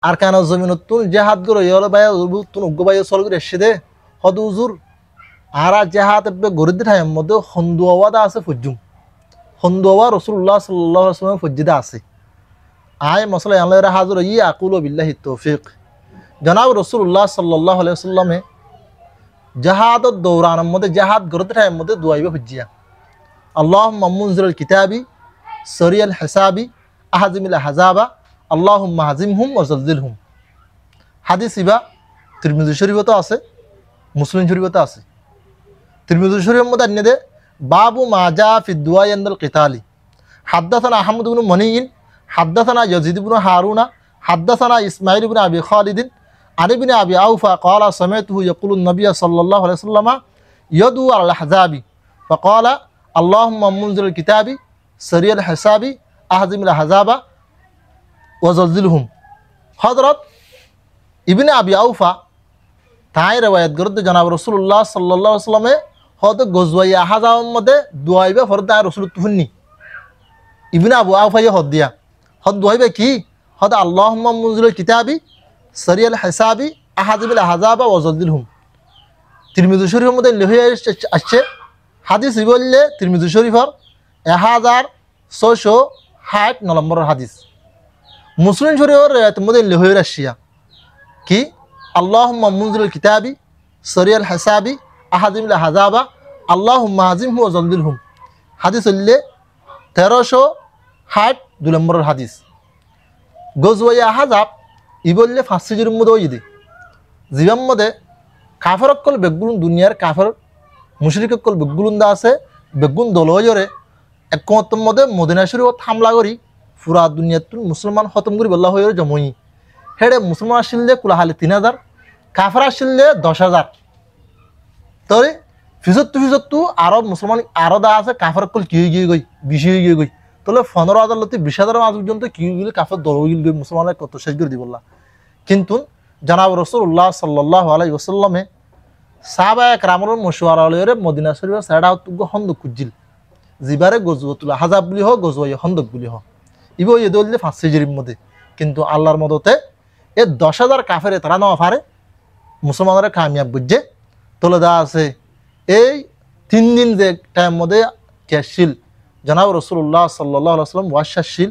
আর কেন জমিনতুন জেহাদ গরো ইয়লে বায়া তুন উগ্গ বায়া সল করে এসে দে হদ উজুর আরা জেহাদ এবে গরিদ ঠাইয়ের মধ্যে হন্দুয়াদা আছে ফজ্জুম হন্দুয়া রাসূলুল্লাহ সাল্লাল্লাহু আলাইহি ওয়াসাল্লাম ফজ্জিদা আছে আয় মসলা আল্লাহর হাজর ই আকুলু বিল্লাহি তৌফিক জনাব রাসূলুল্লাহ সাল্লাল্লাহু আলাইহি ওয়াসাল্লামে জেহাদ দৌরানের মধ্যে জেহাদ গরিদ ঠাইয়ের মধ্যে দুয়াইবে ফজ্জিয়া আল্লাহুম্মা মুনজিলাল কিতাবি সরিয়াল হিসাবি আহজিমিল আহজাবা আল্লাহুম্মা হাজিমহুম ওয়া জালজিলহুম হাদিস ইবা তিরমিজি শরীফতে আছে মুসলিম শরীফতে আছে তিরমিজি শরীফের মধ্যে আননে দে বাবু মা জা ফি দুআ ইনদাল কিতালি হাদাসানা আহমদ ইবনে মানিন হাদাসানা ইয়াজিদ ইবনে হারুনা হাদাসানা ইসমাঈল ইবনে আবি খালিদ আন ইবনে আবি আওফা ক্বালা সামি'তুহু ইয়াকুলু নবী সাল্লাল্লাহু আলাইহি ওয়াসাল্লাম ইয়াদু আল আহজাবি ফাকালা আল্লাহুম্মা মুনজিলাল কিতাবি সরিয়াল হিসাবি আহজিমিল আহজাবা ওয়াজলজিলহুম হযরত ইবনে আবি আওফা তাই রওয়ায়াত করতে জনাব রাসূলুল্লাহ সাল্লাল্লাহু আলাইহি ওয়াসাল্লামে হদ গজওয়াই আহজাবের মধ্যে দুয়াইবে ফরদা রাসূল তুহনি ইবনে আবু আওফা হদ দিয়া হদ দুয়াইবে কি হদ আল্লাহুম্মা মুনজিলাল কিতাবি সরিয়াল হিসাবি আহজিমিল আহজাবা ওয়াজলজিলহুম তিরমিজি শরীফের মধ্যে লিখে আসছে হাদিস বললে তিরমিজি শরীফের 1660 নম্বরের হাদিস মুসলিম শরীফের রিওয়ায়াতের মধ্যে লিখে রাশিয়া কি আল্লাহুম্মা মুনজিলাল কিতাবি সরিয়াল হিসাবি আহজিমিল আহজাবা আল্লাহুম্মা হাজিমহু ওয়া জালজিলহুম হাদিস হইলে 1362 নম্বরের হাদিস গজওয়াই আহজাব ই বললে ফার্সি জুরির মধ্যে ওই দি জীবন মধ্যে কাফের অকল বেগুন দুনিয়ার কাফের মুশরিক অকল বেগুন দা আছে বেগুন দলয়রে একমতের মধ্যে মদিনা শরীফত হামলা করি পুরা দুনিয়াতুন মুসলমান খতম করি বল্লা হয়ে জমই হেডে মুসলমান আসলে কুলাহালি 3000 কাফের আসলে 10,000 তবে ফিজত্তু আরব মুসলমান আরো দা আছে কাফের অকল কি হয়ে গিয়ে গই বেশি হয়ে গিয়ে গই তাহলে 15,000 লতি 20,000 মাস পর্যন্ত কি গেলে কাফের দল হয়ে গিয়ে মুসলমানের কত শেষ করে দি বললা কিন্তু জনাব রাসূলুল্লাহ সাল্লাল্লাহু আলাইহি ওয়াসাল্লামে সাহাবায়ে কেরামের মশওয়ারা লইরে মদিনা শরীফে সাড়া তুগ হন্দ কুজিল জিবারে গজওয়াতুল আহজাব বলি হোক গজওয়াই হন্দক বলি হোক ইবো এ দললে ফাঁসি জরির মধ্যে কিন্তু আল্লাহর মদতে এ 10,000 কাফের তারা নেওয়া পারে মুসলমানরা কামিয়াব বুঝছে তোলে দা আছে এই 3 দিন যে টাইম মধ্যে ক্যাশিল জনাব রাসূলুল্লাহ সাল্লাল্লাহু আলাইহি ওয়াসাল্লাম ওয়াশাশিল